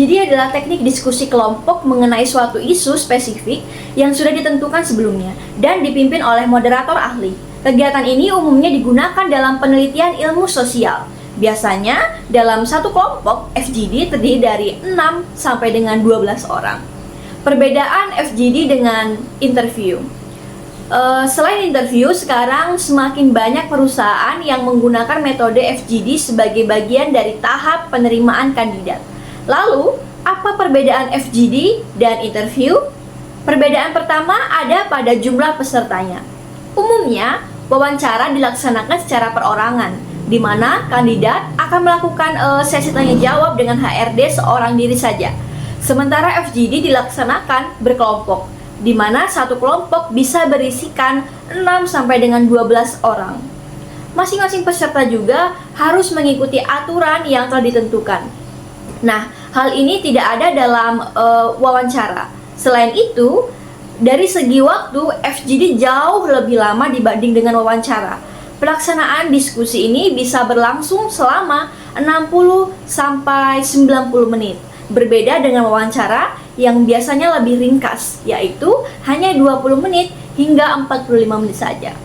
FGD adalah teknik diskusi kelompok mengenai suatu isu spesifik yang sudah ditentukan sebelumnya dan dipimpin oleh moderator ahli. Kegiatan ini umumnya digunakan dalam penelitian ilmu sosial. Biasanya, dalam satu kelompok, FGD terdiri dari 6 sampai dengan 12 orang. Perbedaan FGD dengan interview. Selain interview, sekarang semakin banyak perusahaan yang menggunakan metode FGD sebagai bagian dari tahap penerimaan kandidat. Lalu, apa perbedaan FGD dan interview? Perbedaan pertama ada pada jumlah pesertanya. Umumnya, wawancara dilaksanakan secara perorangan, di mana kandidat akan melakukan sesi tanya jawab dengan HRD seorang diri saja. Sementara FGD dilaksanakan berkelompok, di mana satu kelompok bisa berisikan 6 sampai dengan 12 orang. Masing-masing peserta juga harus mengikuti aturan yang telah ditentukan. Nah, hal ini tidak ada dalam wawancara. Selain itu, dari segi waktu, FGD jauh lebih lama dibanding dengan wawancara. Pelaksanaan diskusi ini bisa berlangsung selama 60 sampai 90 menit. Berbeda dengan wawancara yang biasanya lebih ringkas, yaitu hanya 20 menit hingga 45 menit saja.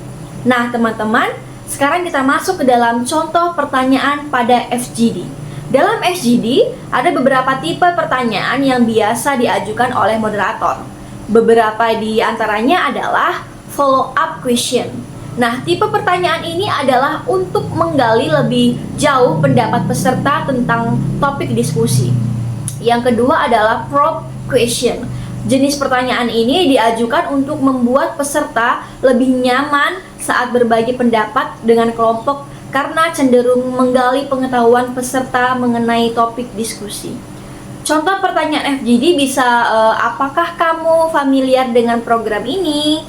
Nah, teman-teman, sekarang kita masuk ke dalam contoh pertanyaan pada FGD. Dalam FGD, ada beberapa tipe pertanyaan yang biasa diajukan oleh moderator. Beberapa di antaranya adalah follow-up question. Nah, tipe pertanyaan ini adalah untuk menggali lebih jauh pendapat peserta tentang topik diskusi. Yang kedua adalah probe question. Jenis pertanyaan ini diajukan untuk membuat peserta lebih nyaman saat berbagi pendapat dengan kelompok karena cenderung menggali pengetahuan peserta mengenai topik diskusi. Contoh pertanyaan FGD bisa apakah kamu familiar dengan program ini,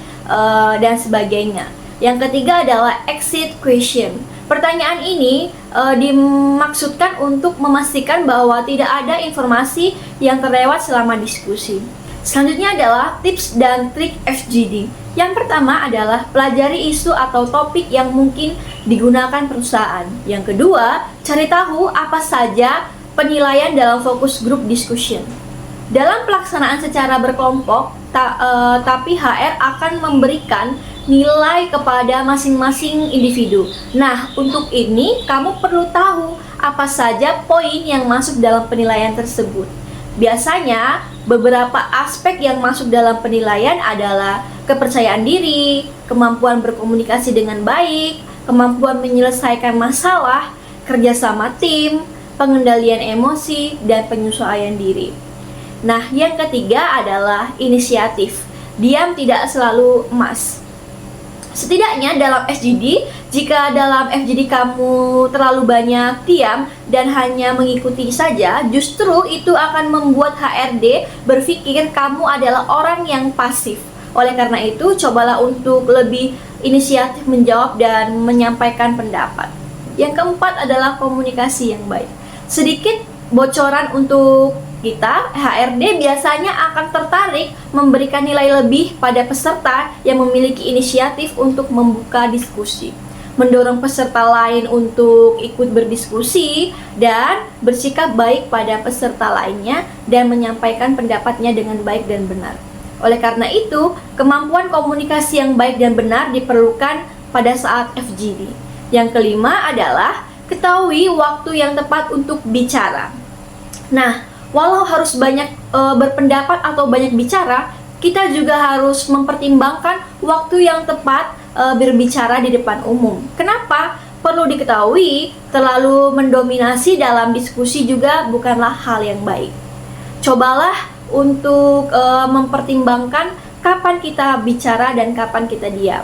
dan sebagainya. Yang ketiga adalah exit question. Pertanyaan ini dimaksudkan untuk memastikan bahwa tidak ada informasi yang terlewat selama diskusi. Selanjutnya adalah tips dan trik FGD. Yang pertama adalah pelajari isu atau topik yang mungkin digunakan perusahaan. Yang kedua, cari tahu apa saja penilaian dalam fokus group discussion. Dalam pelaksanaan secara berkelompok, tapi HR akan memberikan nilai kepada masing-masing individu. Nah, untuk ini kamu perlu tahu apa saja poin yang masuk dalam penilaian tersebut. Biasanya, beberapa aspek yang masuk dalam penilaian adalah kepercayaan diri, kemampuan berkomunikasi dengan baik, kemampuan menyelesaikan masalah, kerjasama tim, pengendalian emosi, dan penyesuaian diri. Nah, yang ketiga adalah inisiatif. Diam tidak selalu emas. Setidaknya dalam FGD, jika dalam FGD kamu terlalu banyak diam dan hanya mengikuti saja, justru itu akan membuat HRD berpikir kamu adalah orang yang pasif. Oleh karena itu, cobalah untuk lebih inisiatif menjawab dan menyampaikan pendapat. Yang keempat adalah komunikasi yang baik. Sedikit bocoran untuk kita, HRD biasanya akan tertarik memberikan nilai lebih pada peserta yang memiliki inisiatif untuk membuka diskusi, mendorong peserta lain untuk ikut berdiskusi, dan bersikap baik pada peserta lainnya dan menyampaikan pendapatnya dengan baik dan benar. Oleh karena itu, kemampuan komunikasi yang baik dan benar diperlukan pada saat FGD. Yang kelima adalah ketahui waktu yang tepat untuk bicara. Nah, walau harus banyak berpendapat atau banyak bicara, kita juga harus mempertimbangkan waktu yang tepat berbicara di depan umum. Kenapa? Perlu diketahui, terlalu mendominasi dalam diskusi juga bukanlah hal yang baik. Cobalah untuk mempertimbangkan kapan kita bicara dan kapan kita diam.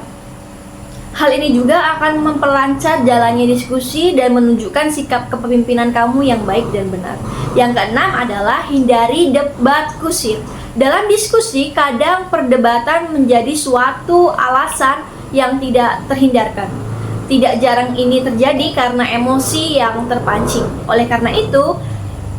Hal ini juga akan memperlancar jalannya diskusi dan menunjukkan sikap kepemimpinan kamu yang baik dan benar. Yang keenam adalah hindari debat kusir. Dalam diskusi, kadang perdebatan menjadi suatu alasan yang tidak terhindarkan. Tidak jarang ini terjadi karena emosi yang terpancing. Oleh karena itu,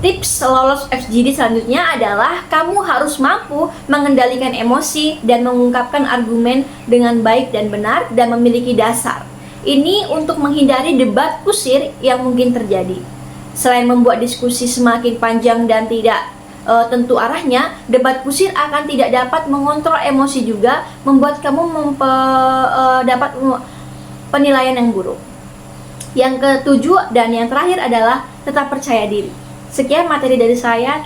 tips lolos FGD selanjutnya adalah kamu harus mampu mengendalikan emosi dan mengungkapkan argumen dengan baik dan benar dan memiliki dasar. Ini untuk menghindari debat kusir yang mungkin terjadi. Selain membuat diskusi semakin panjang dan tidak tentu arahnya, debat kusir akan tidak dapat mengontrol emosi juga, membuat kamu dapat penilaian yang buruk. Yang ketujuh dan yang terakhir adalah tetap percaya diri. Sekian materi dari saya.